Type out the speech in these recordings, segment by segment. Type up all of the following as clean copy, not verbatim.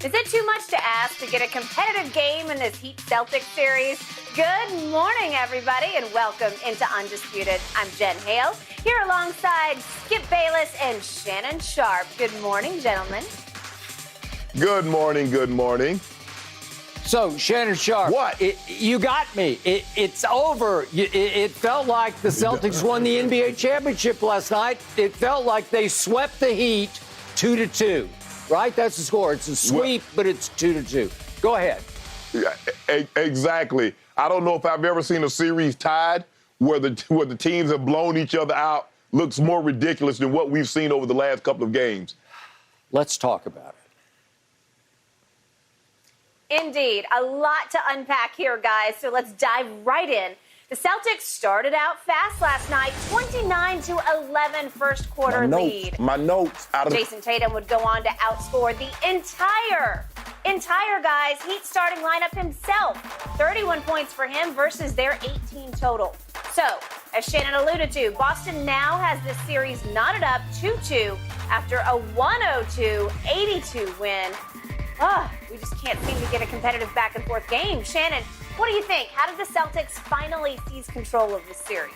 Is it too much to ask to get a competitive game in this Heat-Celtics series? Good morning, everybody, and welcome into Undisputed. I'm Jen Hale, here alongside Skip Bayless and Shannon Sharp. Good morning, gentlemen. Good morning, good morning. So, Shannon Sharp, what? You got me. It's over. It felt like the Celtics won the NBA championship last night. It felt like they swept the Heat 2-2. Right? That's the score. It's a sweep, but it's 2-2. Go ahead. Yeah, exactly. I don't know if I've ever seen a series tied where the teams have blown each other out. Looks more ridiculous than what we've seen over the last couple of games. Let's talk about it. Indeed. A lot to unpack here, guys, so let's dive right in. The Celtics started out fast last night, 29-11 first quarter lead. My notes. Jason Tatum would go on to outscore the entire guys Heat starting lineup himself. 31 points for him versus their 18 total. So, as Shannon alluded to, Boston now has this series knotted up 2-2 after a 102-82 win. We just can't seem to get a competitive back-and-forth game. Shannon, what do you think? How did the Celtics finally seize control of this series?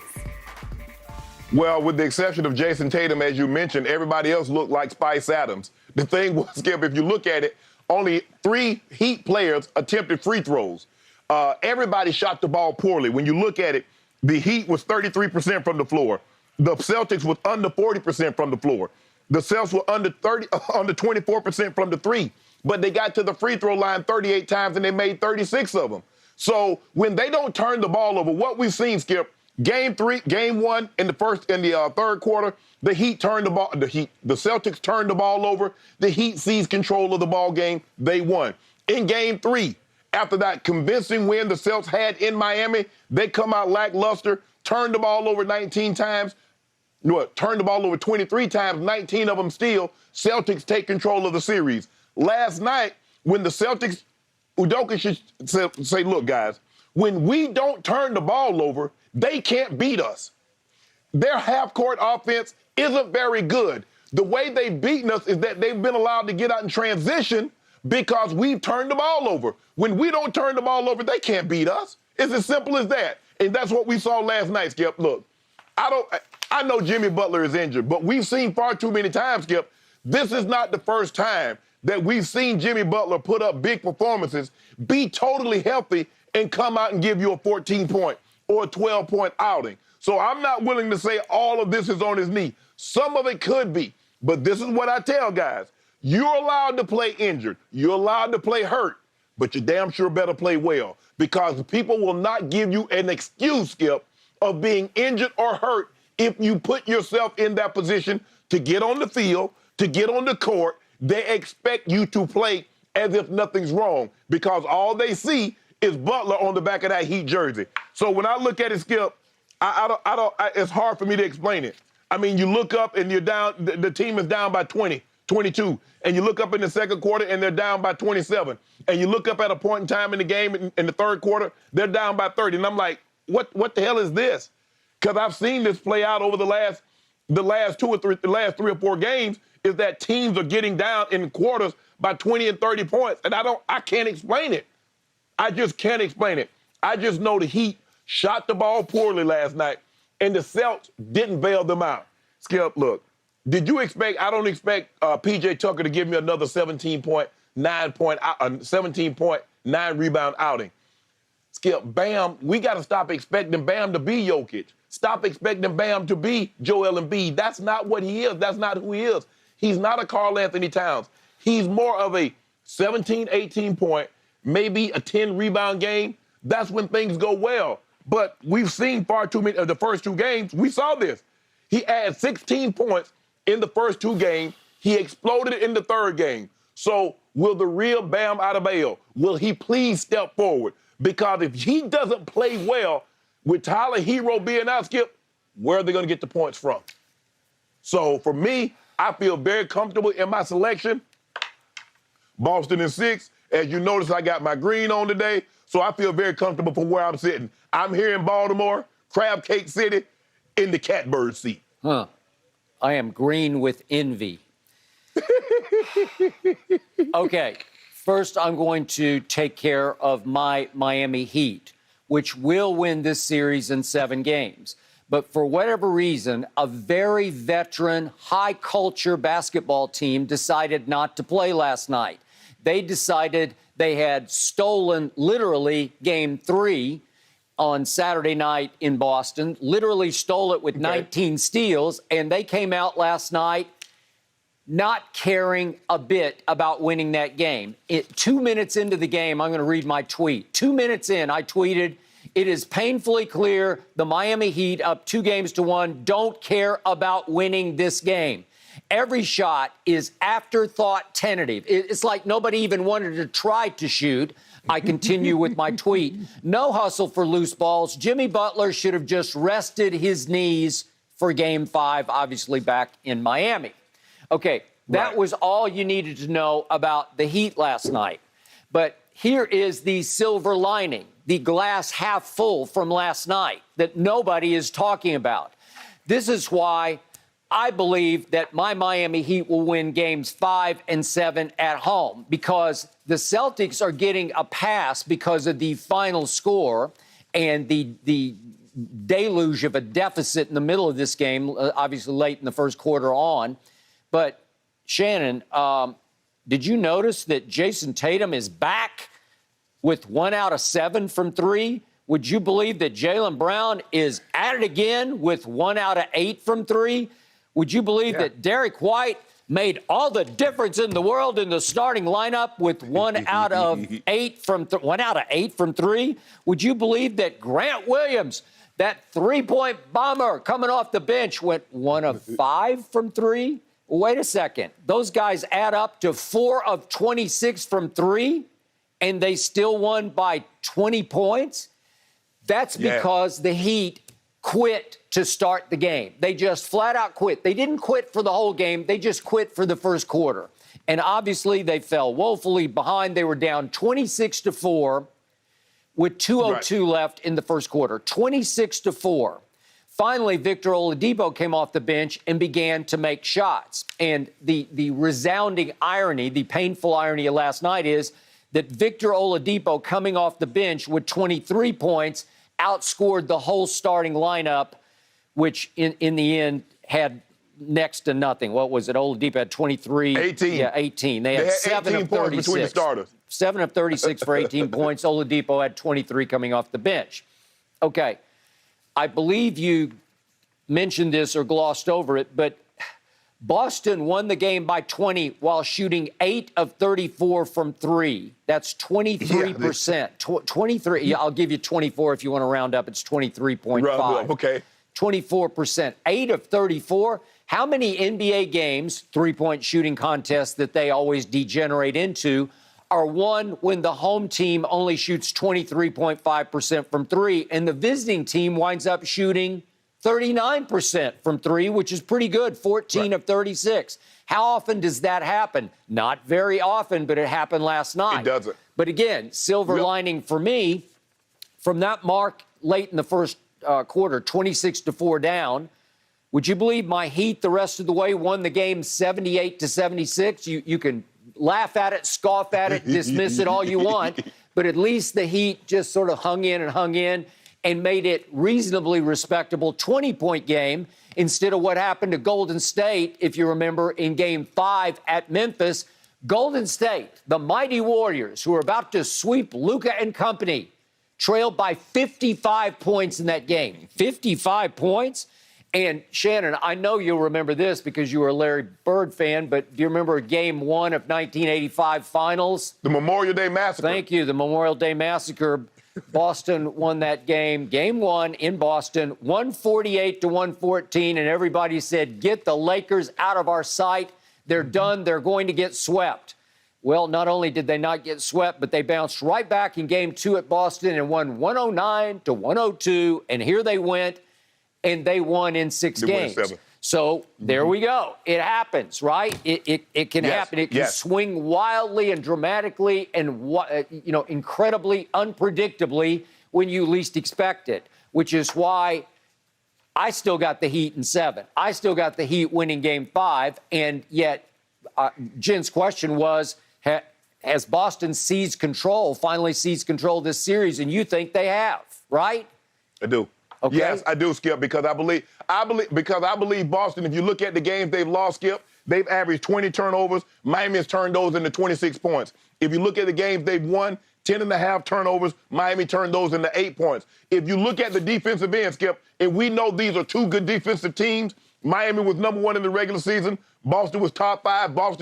Well, with the exception of Jason Tatum, as you mentioned, everybody else looked like Spice Adams. The thing was, Skip, if you look at it, only 3 Heat players attempted free throws. Everybody shot the ball poorly. When you look at it, the Heat was 33% from the floor. The Celtics was under 40% from the floor. The Celtics were under 24% from the three. But they got to the free throw line 38 times and they made 36 of them. So when they don't turn the ball over, what we've seen, Skip, game 1 in the third quarter, the Celtics turned the ball over. The Heat seized control of the ball game. They won. In game 3, after that convincing win the Celtics had in Miami, they come out lackluster, turned the ball over 19 times. Turned the ball over 23 times, 19 of them steal. Celtics take control of the series. Last night, when the Celtics, Udoka should say, look, guys, when we don't turn the ball over, they can't beat us. Their half-court offense isn't very good. The way they've beaten us is that they've been allowed to get out in transition because we've turned the ball over. When we don't turn the ball over, they can't beat us. It's as simple as that. And that's what we saw last night, Skip. Look, I know Jimmy Butler is injured, but we've seen far too many times, Skip. This is not the first time that we've seen Jimmy Butler put up big performances, be totally healthy, and come out and give you a 14-point or a 12-point outing. So I'm not willing to say all of this is on his knee. Some of it could be, but this is what I tell guys. You're allowed to play injured. You're allowed to play hurt, but you damn sure better play well because people will not give you an excuse, Skip, of being injured or hurt if you put yourself in that position to get on the field, to get on the court. They expect you to play as if nothing's wrong because all they see is Butler on the back of that Heat jersey. So when I look at it, Skip, it's hard for me to explain it. I mean, you look up and you're down, the team is down by 20, 22, and you look up in the second quarter and they're down by 27. And you look up at a point in time in the game in the third quarter, they're down by 30. And I'm like, what the hell is this? Because I've seen this play out over the last 3 or 4 games, is that teams are getting down in quarters by 20 and 30 points. And I can't explain it. I just can't explain it. I just know the Heat shot the ball poorly last night, and the Celtics didn't bail them out. Skip, look, I don't expect P.J. Tucker to give me another 17-point, 17.9 rebound outing. Skip, Bam, we got to stop expecting Bam to be Jokic. Stop expecting Bam to be Joel Embiid. That's not what he is. That's not who he is. He's not a Karl Anthony Towns. He's more of a 17, 18 point, maybe a 10 rebound game. That's when things go well. But we've seen far too many of the first 2 games. We saw this. He had 16 points in the first 2 games. He exploded in the third game. So will the real Bam Adebayo, will he please step forward? Because if he doesn't play well with Tyler Hero being out, Skip, where are they going to get the points from? So for me, I feel very comfortable in my selection. Boston in 6. As you notice, I got my green on today, so I feel very comfortable for where I'm sitting. I'm here in Baltimore, Crab Cake City, in the catbird seat. I am green with envy. Okay, First, I'm going to take care of my Miami Heat, which will win this series in 7 games. But for whatever reason, a very veteran, high-culture basketball team decided not to play last night. They decided they had stolen, literally, Game 3 on Saturday night in Boston, literally stole it with 19 steals, and they came out last night not caring a bit about winning that game. 2 minutes into the game, I'm going to read my tweet. 2 minutes in, I tweeted, "It is painfully clear the Miami Heat, up 2-1, don't care about winning this game. Every shot is afterthought tentative. It's like nobody even wanted to try to shoot." I continue with my tweet. "No hustle for loose balls. Jimmy Butler should have just rested his knees for Game 5, obviously back in Miami." Okay, that was all you needed to know about the Heat last night. But here is the silver lining, the glass half full from last night that nobody is talking about. This is why I believe that my Miami Heat will win Games 5 and 7 at home, because the Celtics are getting a pass because of the final score and the deluge of a deficit in the middle of this game, obviously late in the first quarter on. But, Shannon, did you notice that Jason Tatum is back with 1 out of 7 from 3? Would you believe that Jaylen Brown is at it again with 1 out of 8 from 3? Would you believe that Derek White made all the difference in the world in the starting lineup with 1 out of 8 from 3? Would you believe that Grant Williams, that three-point bomber coming off the bench, went 1 of 5 from 3? Wait a second. Those guys add up to 4 of 26 from 3, and they still won by 20 points? That's because the Heat quit to start the game. They just flat out quit. They didn't quit for the whole game. They just quit for the first quarter. And obviously they fell woefully behind. They were down 26-4 with 2:02 left in the first quarter. 26-4. Finally, Victor Oladipo came off the bench and began to make shots. And the resounding irony, the painful irony of last night is that Victor Oladipo, coming off the bench with 23 points, outscored the whole starting lineup, which in the end had next to nothing. What was it? Oladipo had 23. 18. Yeah, 18. They had 7 of 36. Between the starters. 7 of 36 for 18 points. Oladipo had 23 coming off the bench. Okay. I believe you mentioned this or glossed over it, but Boston won the game by 20 while shooting 8 of 34 from 3. That's 23%. 23. Yeah, I'll give you 24 if you want to round up. It's 23.5. Okay. 24%. 8 of 34. How many NBA games, three-point shooting contests that they always degenerate into, are won when the home team only shoots 23.5% from 3 and the visiting team winds up shooting 39% from 3, which is pretty good, 14 of 36. How often does that happen? Not very often, but it happened last night. It doesn't. But again, silver lining for me, from that mark late in the first quarter, 26-4 down, would you believe my Heat the rest of the way won the game 78-76? You can laugh at it, scoff at it, dismiss it all you want, but at least the Heat just sort of hung in and made it reasonably respectable 20-point game instead of what happened to Golden State, if you remember, in Game 5 at Memphis. Golden State, the mighty Warriors, who are about to sweep Luka and company, trailed by 55 points in that game. 55 points? And, Shannon, I know you'll remember this because you were a Larry Bird fan, but do you remember Game 1 of 1985 Finals? The Memorial Day Massacre. Thank you, the Memorial Day Massacre. Boston won that game, Game 1 in Boston, 148-114, and everybody said, get the Lakers out of our sight. They're done. They're going to get swept. Well, not only did they not get swept, but they bounced right back in Game 2 at Boston and won 109-102, and here they went. And they won in 6 games. So there we go. It happens, right? It can happen. It can swing wildly and dramatically and incredibly unpredictably when you least expect it, which is why I still got the Heat in 7. I still got the Heat winning Game 5, and yet Jen's question was, Has Boston finally seized control of this series? And you think they have, right? I do. Okay. Yes, I do, Skip, because I believe Boston, if you look at the games they've lost, Skip, they've averaged 20 turnovers. Miami has turned those into 26 points. If you look at the games they've won, 10.5 turnovers, Miami turned those into 8 points. If you look at the defensive end, Skip, and we know these are two good defensive teams, Miami was number 1 in the regular season. Boston was top 5. Boston